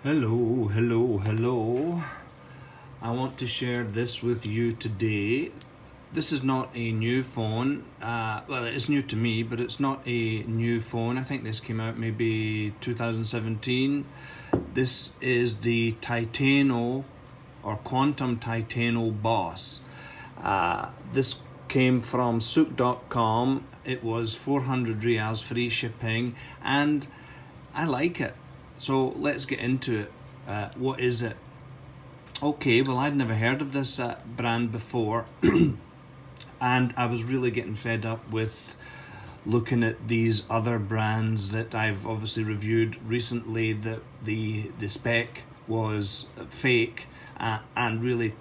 Hello, hello, hello. I want to share this with you today. This is not a new phone. Well, it is new to me, but it's not a new phone. I think this came out maybe 2017. This is the Titano or Quantum Titano Boss. This came from souk.com. It was 400 reals free shipping, and I like it. So let's get into it. What is it? Okay, well, I'd never heard of this brand before, and I was really getting fed up with looking at these other brands that I've obviously reviewed recently. That the spec was fake and really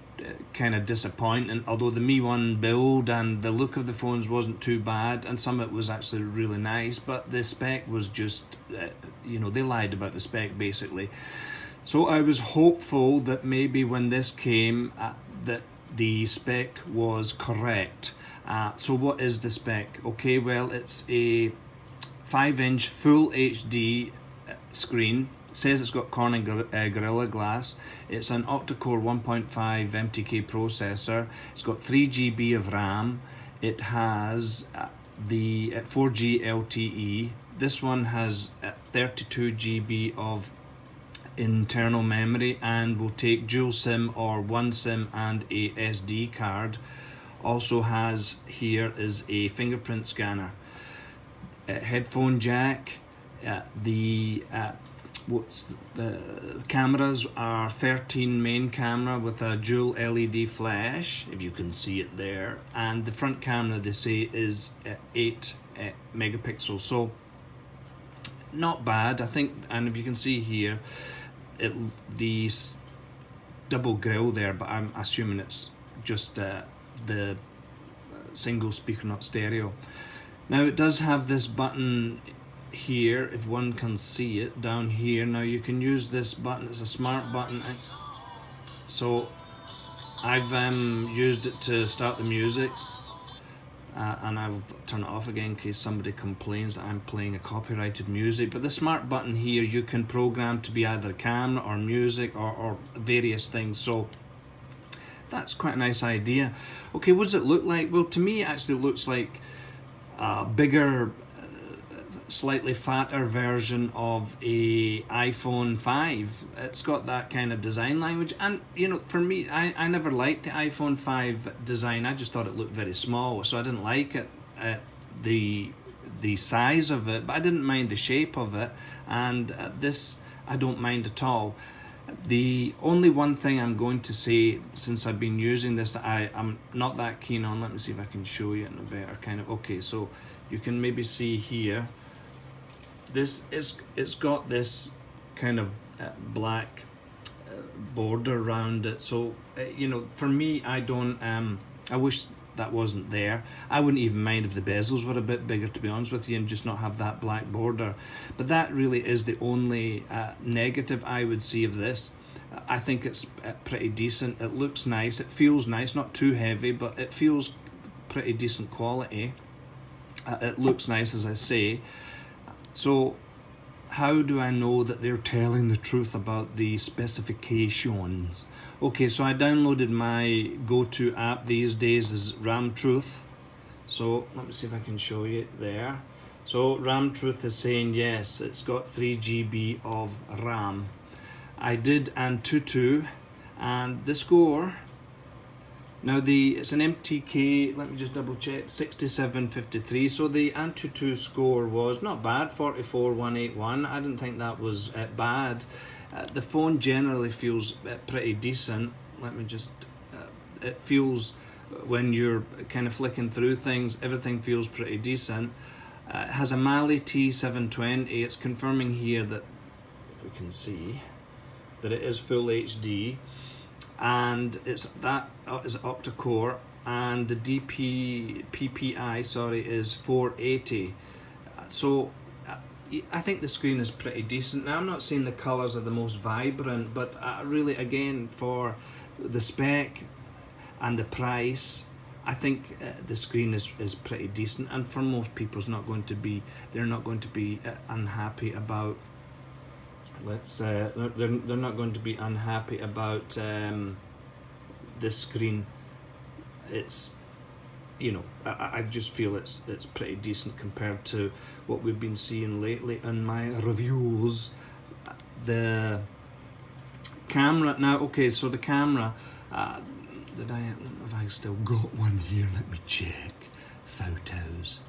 kind of disappointing. Although the Mi One build and the look of the phones wasn't too bad, and some of it was actually really nice, but the spec was just, they lied about the spec basically. So I was hopeful that maybe when this came, that the spec was correct. So what is the spec? Okay, well, it's a 5-inch full HD screen. It says it's got Corning Gorilla Glass. It's an octa-core 1.5 MTK processor. It's got 3 GB of RAM. It has the 4G LTE. This one has 32 GB of internal memory and will take dual SIM or one SIM and a SD card. Also has here is a fingerprint scanner, headphone jack. The cameras are 13 main camera with a dual LED flash, if you can see it there, and the front camera they say is 8 megapixels. So not bad, I think. And if you can see here, the double grill there, but I'm assuming it's just the single speaker, not stereo. Now it does have this button here, if one can see it down here. Now you can use this button, it's a smart button, so I've used it to start the music, and I'll turn it off again in case somebody complains that I'm playing a copyrighted music. But the smart button here you can program to be either camera or music or various things, so that's quite a nice idea. Okay, what does it look like? Well, to me it actually looks like a bigger, slightly fatter version of a iPhone 5. It's got that kind of design language, and for me, I never liked the iPhone 5 design. I just thought it looked very small, so I didn't like it, the size of it, but I didn't mind the shape of it, and this I don't mind at all. The only one thing I'm going to say, since I've been using this, that I'm not that keen on, let me see if I can show you in a better kind of, okay, so you can maybe see here, it's got this kind of black border around it. So for me, I wish that wasn't there. I wouldn't even mind if the bezels were a bit bigger, to be honest with you, and just not have that black border. But that really is the only negative I would see of this. I think it's pretty decent. It looks nice, it feels nice, not too heavy, but it feels pretty decent quality. It looks nice, as I say. So how do I know that they're telling the truth about the specifications? Okay, so I downloaded my go-to app these days is RAM Truth. So let me see if I can show you it there. So RAM Truth is saying yes, it's got 3 GB of RAM. I did Antutu, and the score, now it's an MTK, let me just double check, 6753. So the Antutu score was not bad, 44181. I didn't think that was bad. The phone generally feels pretty decent. Let me just, it feels, when you're kind of flicking through things, everything feels pretty decent. It has a Mali T720. It's confirming here that, if we can see, that it is full HD. And it's that is octa-core, and the PPI is 480. So I think the screen is pretty decent. Now I'm not saying the colours are the most vibrant, but really, again, for the spec and the price, I think the screen is pretty decent, and for most people they're not going to be unhappy about let's they're not going to be unhappy about this screen. It's, you know, I just feel it's pretty decent compared to what we've been seeing lately in my reviews. The camera now, okay, so the camera, have I still got one here? Let me check. Photos.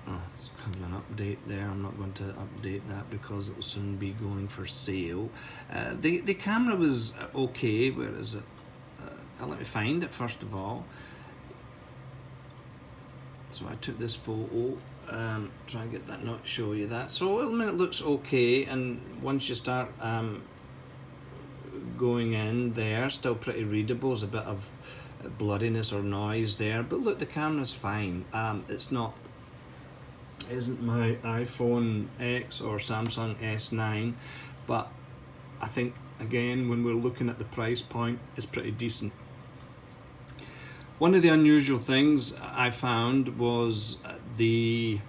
Oh, it's having an update there. I'm not going to update that because it will soon be going for sale. The camera was okay. Where is it? Let me find it first of all. So I took this photo. Try and get that, not show you that. So I mean, it looks okay, and once you start going in there, still pretty readable. There's a bit of bloodiness or noise there, but look, the camera's fine. It's not, isn't my iPhone X or Samsung S9, but I think again when we're looking at the price point, it's pretty decent. One of the unusual things I found was see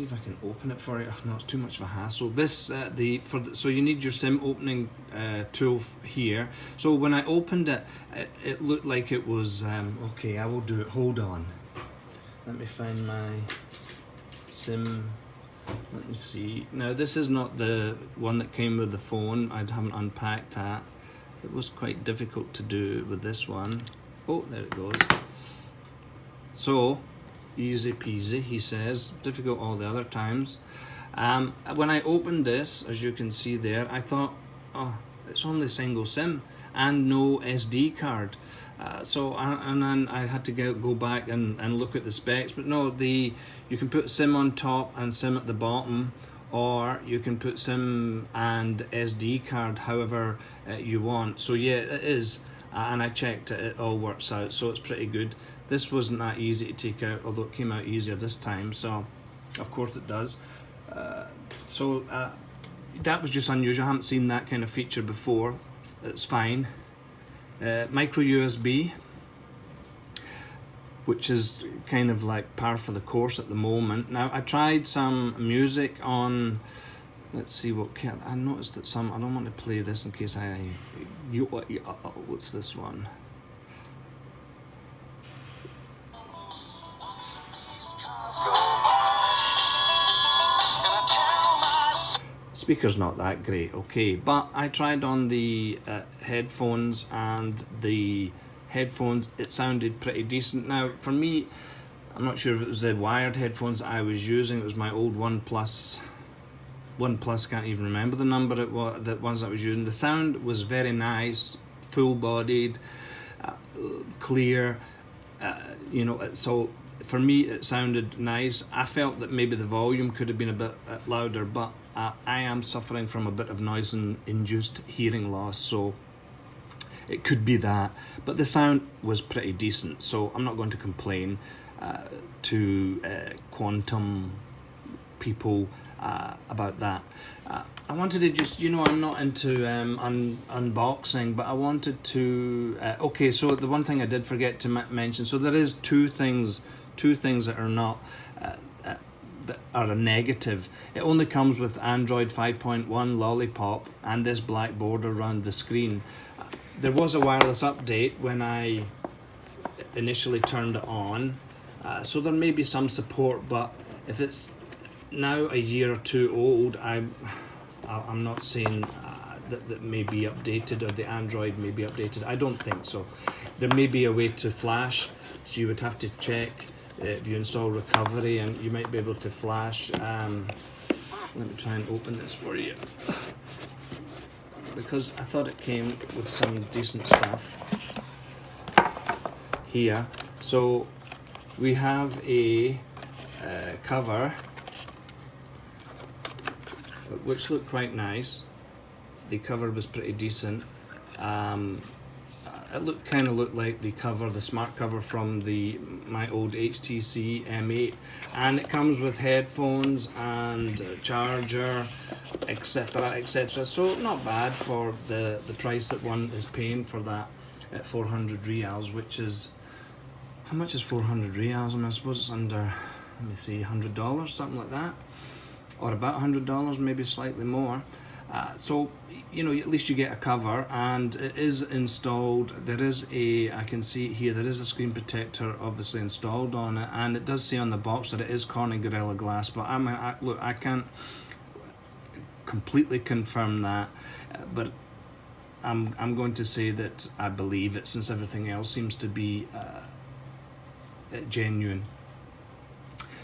if I can open it for you. Oh, no, it's too much of a hassle. This so you need your SIM opening tool here. So when I opened it, it looked like it was okay. I will do it. Hold on. Let me find my SIM. Let me see. Now this is not the one that came with the phone. I haven't unpacked that. It was quite difficult to do with this one. Oh, there it goes. So, easy peasy, he says. Difficult all the other times. When I opened this, as you can see there, I thought, oh, it's only single SIM and no SD card. And then I had to go back and look at the specs. But no, you can put SIM on top and SIM at the bottom, or you can put SIM and SD card however you want. So yeah, it is. And I checked it, it all works out, so it's pretty good. This wasn't that easy to take out, although it came out easier this time, so of course it does. That was just unusual. I haven't seen that kind of feature before. It's fine. Micro USB, which is kind of like par for the course at the moment. Now I tried some music on, let's see what I noticed that I don't want to play this in case what's this one? Speaker's not that great, okay, but I tried on the headphones, and the headphones, it sounded pretty decent. Now for me, I'm not sure if it was the wired headphones I was using. It was my old OnePlus, can't even remember the number it was, the ones I was using. The sound was very nice, full-bodied, clear, you know, so for me it sounded nice. I felt that maybe the volume could have been a bit louder, but I am suffering from a bit of noise-induced hearing loss, so it could be that. But the sound was pretty decent, so I'm not going to complain to quantum people about that. I wanted to just, you know, I'm not into unboxing, but I wanted to, okay, so the one thing I did forget to mention, so there is two things that are not, that are a negative. It only comes with Android 5.1 Lollipop and this black border around the screen. There was a wireless update when I initially turned it on, so there may be some support, but if it's now a year or two old, I'm not saying that may be updated, or the Android may be updated. I don't think so. There may be a way to flash, so you would have to check if you install recovery, and you might be able to flash. Let me try and open this for you, because I thought it came with some decent stuff here. So we have a cover which looked quite nice. The cover was pretty decent. It kind of looked like the smart cover from my old HTC M8, and it comes with headphones and a charger, etc., etc. So not bad for the price that one is paying for that at 400 reals, which is, how much is 400 reals? I mean, I suppose it's under, let me see, $100, something like that. or about $100, maybe slightly more. So at least you get a cover, and it is installed. There is I can see here, there is a screen protector obviously installed on it, and it does say on the box that it is Corning Gorilla Glass, but look, I can't completely confirm that, but I'm going to say that I believe it, since everything else seems to be genuine.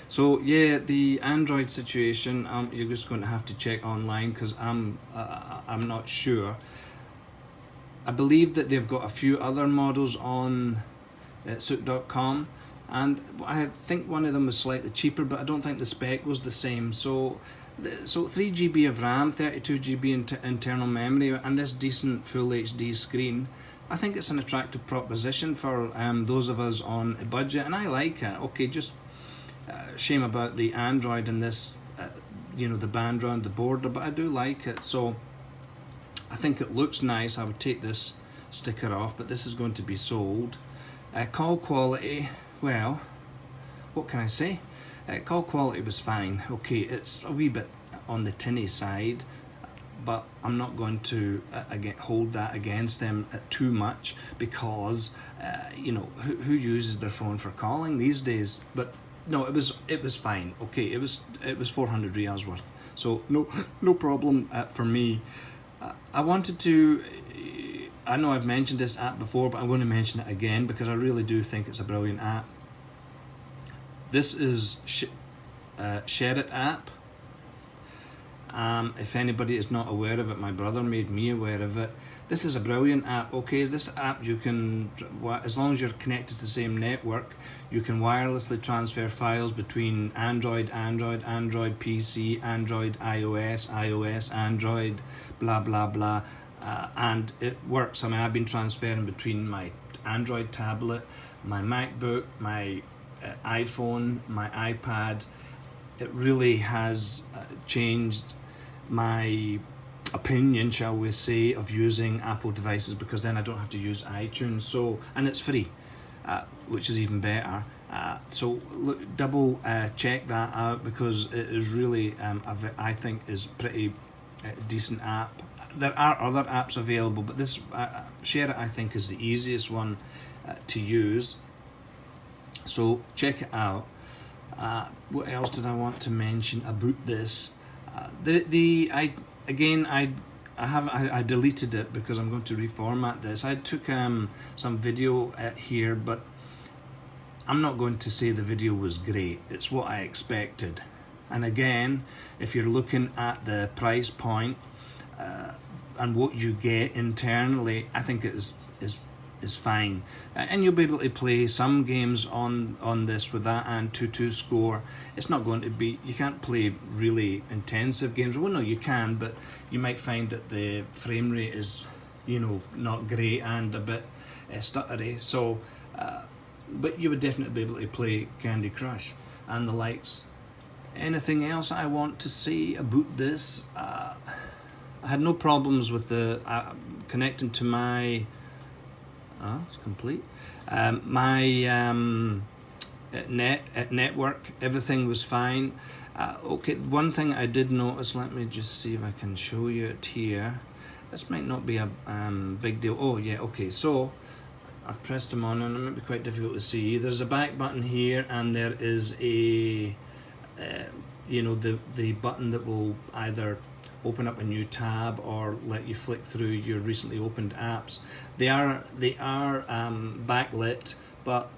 So yeah, the Android situation, you're just going to have to check online, because I'm not sure. I believe that they've got a few other models on Souk.com, and I think one of them was slightly cheaper, but I don't think the spec was the same. So 3 GB of RAM, 32 GB internal memory, and this decent full HD screen, I think it's an attractive proposition for those of us on a budget, and I like it. Okay, just shame about the Android and this, the band around the border, but I do like it. So I think it looks nice. I would take this sticker off, but this is going to be sold. Call quality, well, what can I say? Call quality was fine. Okay, it's a wee bit on the tinny side, but I'm not going to hold that against them too much, because who uses their phone for calling these days? But no, it was fine. Okay, it was 400 riyals worth, so no problem for me. I wanted to, I know I've mentioned this app before, but I'm going to mention it again because I really do think it's a brilliant app. This is Share It app. If anybody is not aware of it, my brother made me aware of it. This is a brilliant app. Okay, this app, you can, as long as you're connected to the same network, you can wirelessly transfer files between Android, PC, Android, iOS, Android, blah blah blah, and it works. I mean, I've been transferring between my Android tablet, my MacBook, my iPhone, my iPad. It really has changed my opinion, shall we say, of using Apple devices, because then I don't have to use iTunes. So, and it's free, which is even better. So look, double check that out, because it is really, I think, is pretty decent app. There are other apps available, but this Share It, I think, is the easiest one to use. So check it out. What else did I want to mention about this? I deleted it because I'm going to reformat this. I took some video here, but I'm not going to say the video was great. It's what I expected. And again, if you're looking at the price point and what you get internally, I think it is fine, and you'll be able to play some games on this with that and 2.2 score. It's not going to be, you can't play really intensive games. Well, no, you can, but you might find that the frame rate is not great and a bit stuttery. So but you would definitely be able to play Candy Crush and the likes. Anything else I want to say about this? I had no problems with the connecting to my it's complete. My network, everything was fine. Okay, one thing I did notice, let me just see if I can show you it here. This might not be a big deal. Oh yeah, okay, so I've pressed them on and it might be quite difficult to see. There's a back button here, and there is a the button that will either open up a new tab or let you flick through your recently opened apps. They are backlit, but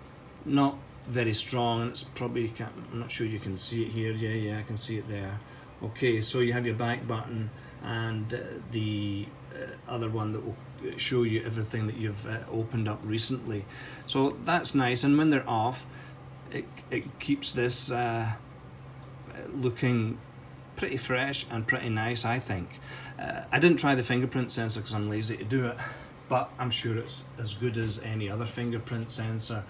not very strong, and it's probably, I'm not sure you can see it here. Yeah, I can see it there. Okay, so you have your back button and the other one that will show you everything that you've opened up recently. So that's nice, and when they're off, it keeps this looking pretty fresh and pretty nice, I think. I didn't try the fingerprint sensor because I'm lazy to do it, but I'm sure it's as good as any other fingerprint sensor.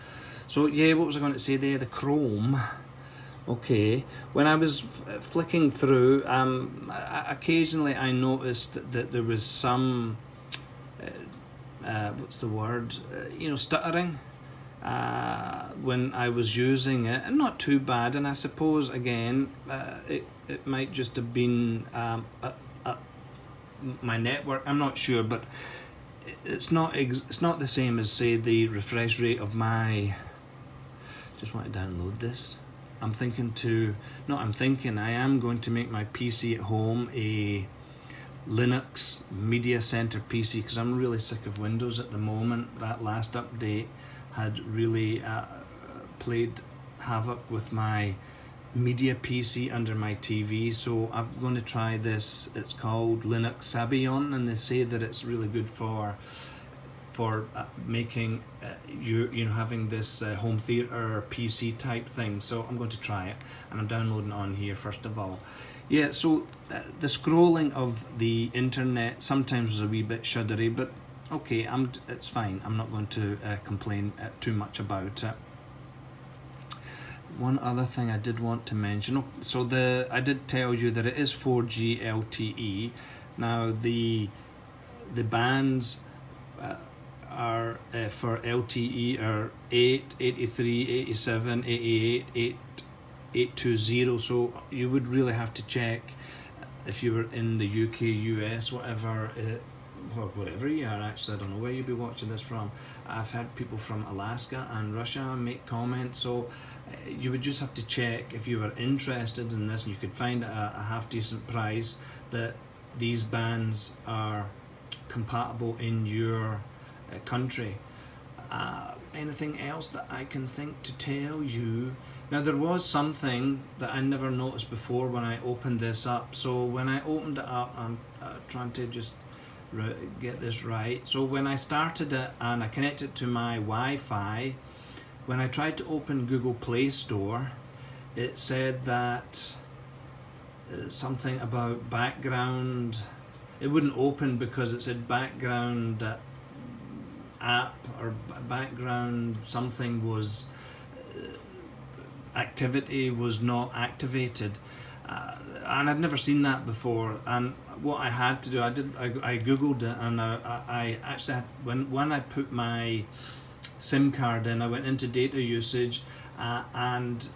So yeah, what was I going to say there? The Chrome. Okay, when I was flicking through, occasionally I noticed that there was some, what's the word? Stuttering. when I was using it, and not too bad. And I suppose again, it might just have been my network. I'm not sure, but it's not the same as, say, the refresh rate of my. Just want to download this. I am going to make my PC at home a Linux Media Center PC, because I'm really sick of Windows at the moment. That last update had really played havoc with my media PC under my TV, so I'm going to try this. It's called Linux Sabion, and they say that it's really good for making having this home theater PC type thing. So I'm going to try it, and I'm downloading it on here first of all. Yeah, so the scrolling of the internet sometimes is a wee bit shuddery, but okay, it's fine. I'm not going to complain too much about it. One other thing I did want to mention, so I did tell you that it is 4G LTE. Now the bands are for LTE are 8, 83, 87, 88, 820, so you would really have to check if you were in the UK, US, whatever, or wherever you are. Actually, I don't know where you'd be watching this from. I've had people from Alaska and Russia make comments, so you would just have to check if you were interested in this, and you could find at a half decent price that these bands are compatible in your country. Anything else that I can think to tell you? Now, there was something that I never noticed before when I opened this up. So when I opened it up, I'm trying to just get this right. So when I started it and I connected it to my Wi-Fi, when I tried to open Google Play Store, it said that something about background. It wouldn't open because it said background app or background something was activity was not activated, and I'd never seen that before. And what I had to do, I googled it, and I actually had, when I put my SIM card in, I went into data usage, and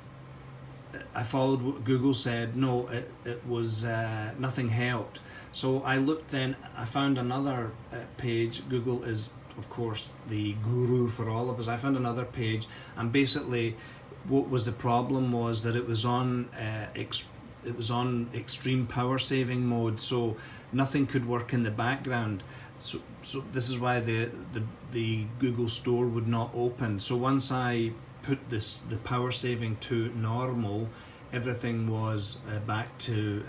I followed what Google said. No, it was nothing helped. So I looked, then I found another page. Google is, of course, the guru for all of us. I found another page, and basically what was the problem was that it was on extreme power saving mode, so nothing could work in the background. So this is why the Google Store would not open. So once I put the power saving to normal, everything was back to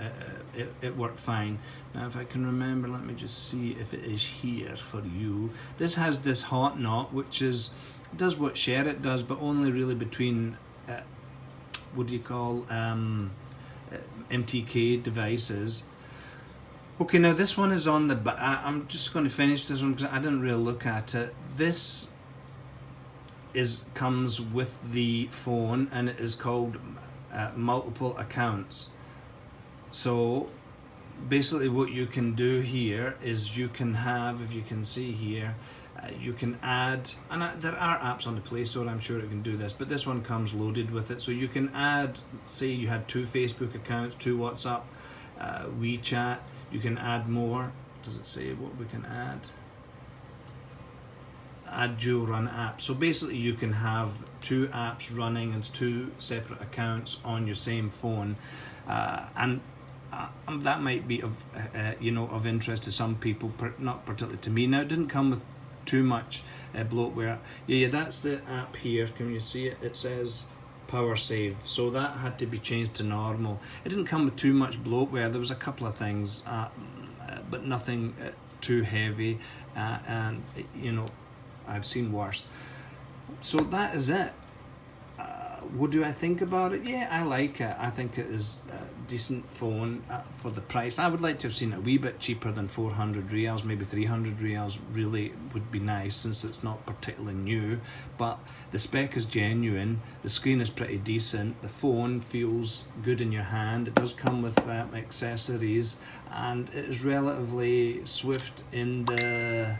it worked fine. Now, if I can remember, let me just see if it is here for you. This has this hot knot, which does what Share It does, but only really between what do you call MTK devices. Okay, now this one is on the I'm just going to finish this one because I didn't really look at it. This comes with the phone, and it is called multiple accounts. So basically what you can do here is you can have, if you can see here, you can add, and there are apps on the Play Store, I'm sure it can do this, but this one comes loaded with it. So you can add, say you had 2 Facebook accounts, 2 WhatsApp, WeChat, you can add more. Does it say what we can add? Add dual run apps. So basically you can have 2 apps running and 2 separate accounts on your same phone, and that might be of of interest to some people, not particularly to me. Now, it didn't come with too much bloatware. Yeah, that's the app here. Can you see it? It says power save, so that had to be changed to normal. It didn't come with too much bloatware. There was a couple of things, but nothing too heavy, and I've seen worse. So that is it. What do I think about it? Yeah, I like it. I think it is a decent phone for the price. I would like to have seen it a wee bit cheaper than 400 reals, maybe 300 reals really would be nice, since it's not particularly new. But the spec is genuine, the screen is pretty decent, the phone feels good in your hand, it does come with accessories, and it is relatively swift in the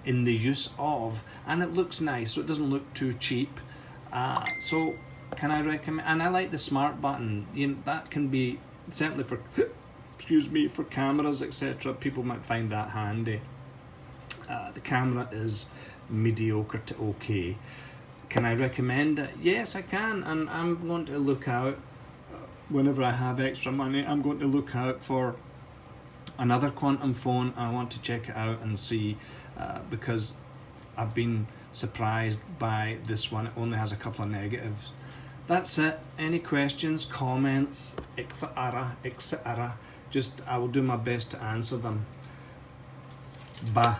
in the use of, and it looks nice, so it doesn't look too cheap. So can I recommend? And I like the smart button. That can be certainly for excuse me, for cameras, etc. People might find that handy. The camera is mediocre to okay. Can I recommend it? Yes, I can, and I'm going to look out whenever I have extra money. I'm going to look out for another quantum phone. I want to check it out and see, because I've been surprised by this one. It only has a couple of negatives. That's it. Any questions, comments, etc., etc., just I will do my best to answer them. Bye.